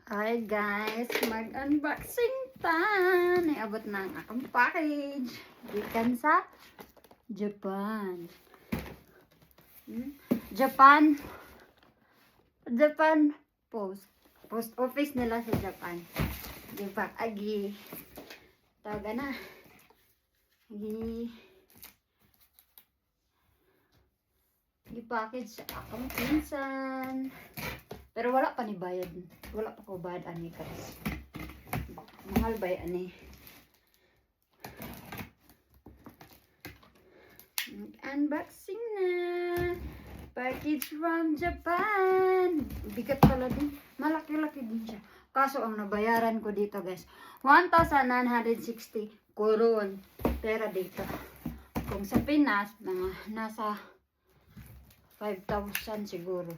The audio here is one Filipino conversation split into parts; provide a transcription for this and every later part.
Hi guys, mag-unboxing ta. Naabot na ang akong package. Gikan sa Japan. Japan. Japan Post. Post office nila sa Japan. Diba? Agi. Tawaga na. Agi. Gi-package sa akong pinsan. Pero wala pa ni bayad. Wala pa ko bayad ani guys. Mahal ba ani? Unboxing na. Package from Japan. Bigat pala din. Malaki-laki din siya. Kaso ang nabayaran ko dito guys, 1,960 koron. Pera dito. Kung sa Pinas, mga nasa 5,000 siguro.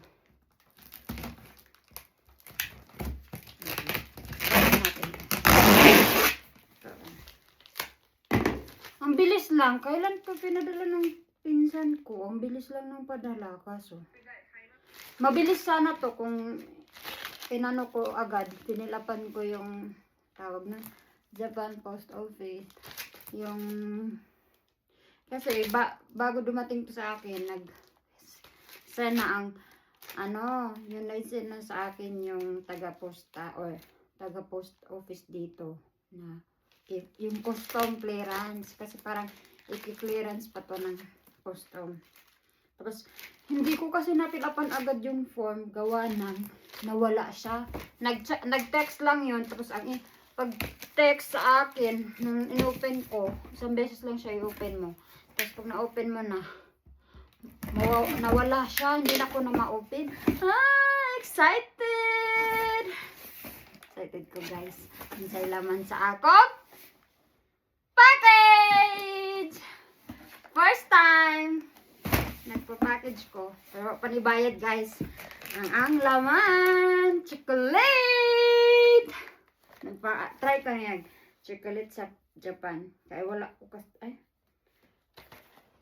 Ang bilis lang. Kailan pa pinadala ng pinsan ko? Ang bilis lang ng padala. Kaso, mabilis sana to kung pinano ko agad. Pinilapan ko yung tawag na Japan Post Office. Yung kasi bago dumating to sa akin, nag-send na ang yun na-send na sa akin yung taga-posta or taga-post office dito na yung custom clearance kasi parang i-clearance pa to ng custom. Tapos hindi ko kasi napilapan agad yung form, gawa ng nawala siya. Nag-text lang yun, tapos ang pag-text sa akin nung in-open ko, isang beses lang siya i-open mo. Tapos pag na-open mo na, nawala siya, hindi na ko na ma-open. Excited! Excited ko guys. May laman sa akong package! First time nagpa-package ko. Pero panibayad guys. Ang laman, chocolate! Try ko yan. Chocolate sa Japan. Kaya wala ko kasi. Ay.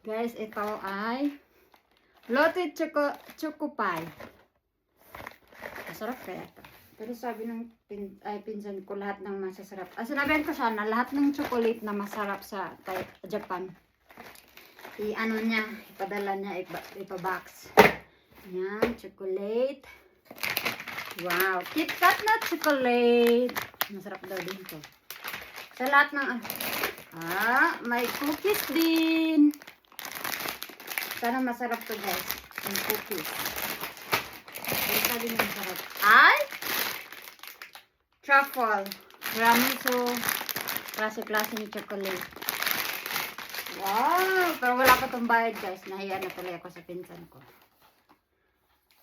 Guys, ito ay Lotte Choco Pie. Masarap kaya ito. Pero sabi ng pinsan ko lahat ng masasarap. Sinabihan ko siya na lahat ng chocolate na masarap sa Japan. I-ano niya, ipadala niya, ipa-box. Yan, chocolate. Wow, KitKat na chocolate. Masarap daw din to. Sa lahat ng may cookies din. Sana masarap to guys. Yung cookies. Pero sabi niya masarap. Ay! Truffle. Tiramisu. Klase-klase ni chocolate. Wow! Pero wala pa tong bayad guys. Nahiya na tuloy ako sa pinsan ko.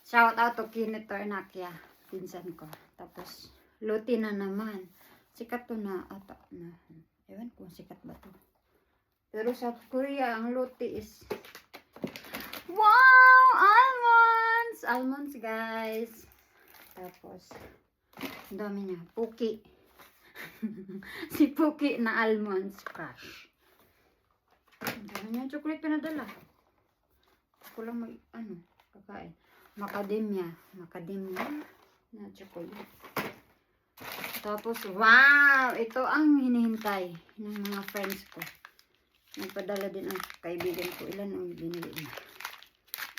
Shout out to Kinetor Nakia. Pinsan ko. Tapos, Luti na naman. Sikat to na ata na. Ewan kung sikat ba to. Pero sa Korea, ang Luti is wow! Almonds! Almonds guys. Tapos, ang dami niya. Puki. Si Puki na almonds crush. Ang dami niya chocolate pinadala. Ako lang kakain. Macadamia. Macadamia na chocolate. Tapos, wow! Ito ang hinihintay ng mga friends ko. Nagpadala din ang kaibigan ko. Ilan ang binili niya?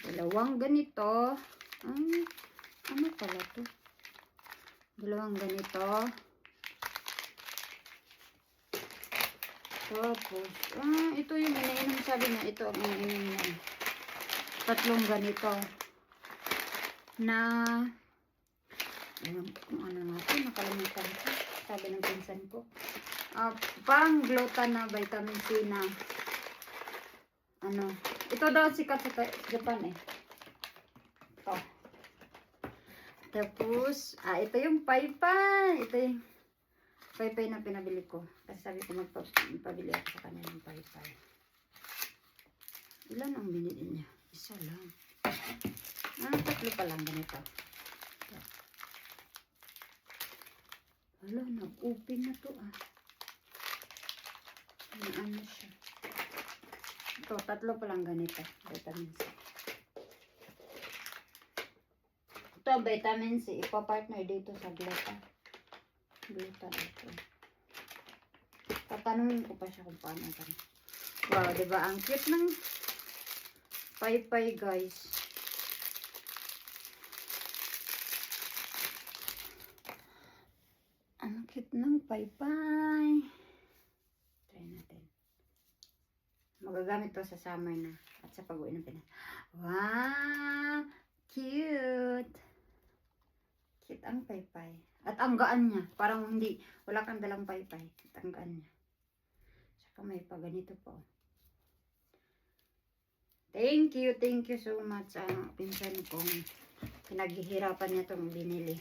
Dalawang ganito. Ano pala to? Dalawang ganito. Tapos, ito yung iniinom. Sabi niya, ito ang iniinom niya. Tatlong ganito. Na, ewan kung ano natin. Nakalimutan ko. Sabi ng pinsan ko. Parang glutan na vitamin C na ito daw sikat sa Japan eh. Ito. Tapos, ito yung paypay. Ito yung paypay na pinabili ko. Kasi sabi ko magpabili ako sa kanya ng paypay. Ilan ang binili niya? Isa lang. Tatlo pa lang ganito. Wala, nag-open na to ano siya. Ito, tatlo pa lang ganito. Vitamin C. Ito, vitamin C. Ipa-partner dito sa gluta. Glutan ito. Tatanungin ko pa siya kung paano ito. Wow, diba? Ang cute ng paypay, guys. Ang cute ng paypay. Try natin. Magagamit to sa summer na at sa pag-uwi ng Pinas. Wow! Cute! Cute ang paypay. At ang gaan niya. Parang hindi, wala kang dalang paypay. At ang gaan niya. Saka may pa ganito po. Thank you so much. Ang pinsan kong pinaghihirapan niya itong binili.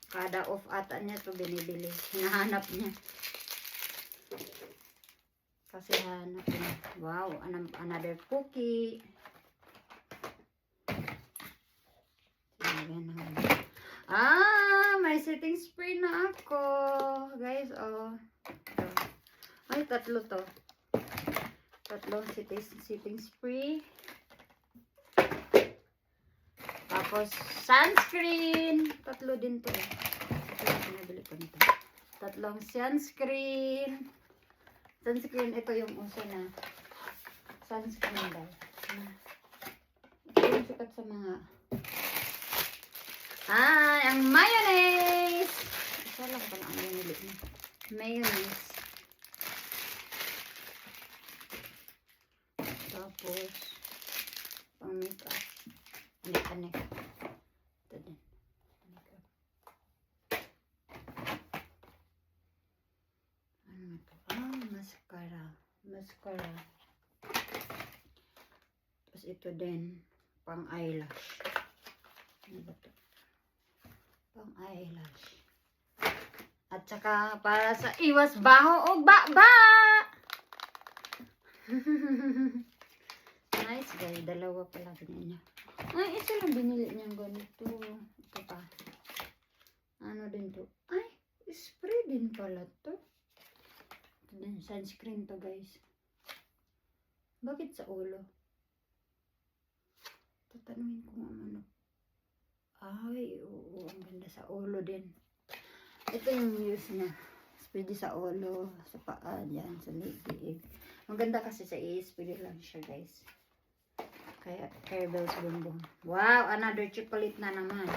Kada off ata niya ito binibili. Hinahanap niya. Kasi hanap niya. Wow, another cookie. May setting spray na ako. Guys, oh. Ay, tatlo to. Tatlong setting spray. Tapos, sunscreen. Tatlo din to. Ito yung pinabili ko nito. Tatlong sunscreen. Sunscreen, ito yung uso na sunscreen daw. Ito yung sikat sa mga ang mayonnaise! Isa lang pala ang binili niya. Mayonnaise. Tapos, pang makeup. Anik-anik. Ito din. Makeup. Ano ito? Mascara. Mascara. Tapos ito din. Pang eyelash. Ano ba ito? Pang eyelash. At saka para sa iwas baho o baba. Nice guys. Dalawa pala binili niya. Ay, isa lang binili niya ganito. Ito pa. Ano din to? Ay, spray din pala to. Ito din, sunscreen to guys. Bakit sa ulo? Tatanungin ko ano. Ay, oo, ang ganda sa ulo din. Ito yung use niya. Pwede sa ulo, sa paa, dyan, sa liig. Ang ganda kasi sa i-spray lang siya, guys. Kaya, Caribel's Bonbon. Wow, another chocolate na naman.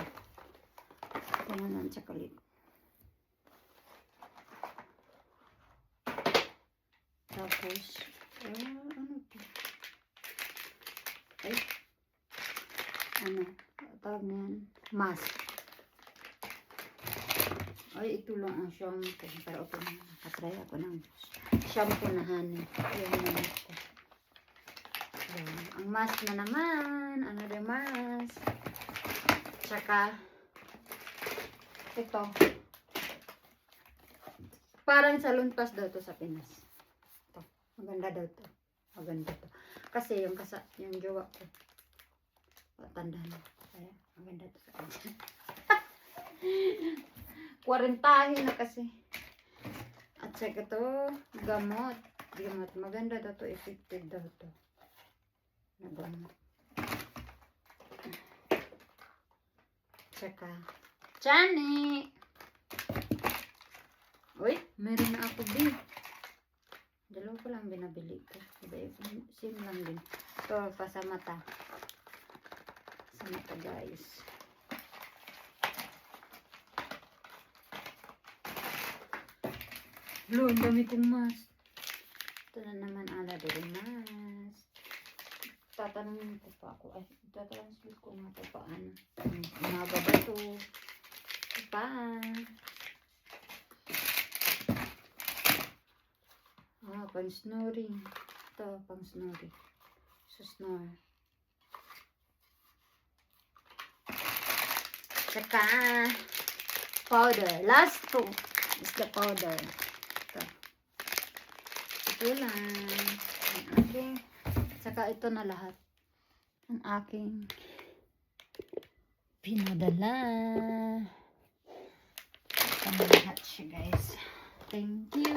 Ito naman, chocolate. Tapos, ano ito? Ay, ano? Tawag na yan. Mask. Ay, ito lang ang shampoo. Pero ito na. Nakatry ako ng shampoo na honey. Ayan na ito. Ayan. Ang mask na naman. Another mask. Tsaka, ito. Parang salon pass daw to sa Pinas. Ito. Maganda daw to. Maganda to. Kasi yung jowa ko. Tanda na. Kaya, maganda to sa kanya. 40 na kasi. At saka to, gamot. Gamot. Maganda daw to. Effective daw to. Na gamot. Tsaka, Chani! Uy, meron na ako din. Dalawa ko lang binabili ko. Same lang din. Ito, pa sa mata. Sa mata, guys. Lo, ang dami kong mask. Ito na naman, another mask. Tatanungin ko pa ako. Ay, tatransfer ko nga ito paano. Umaga ba ito? Ito pa. Pang snoring. Ito, pang snoring. So, snore. Saka, powder. Last two is the powder. Ito. Ito lang. Ang aking. Saka ito na lahat. Ang aking pinadala. Ito na lahat siya, guys. Thank you.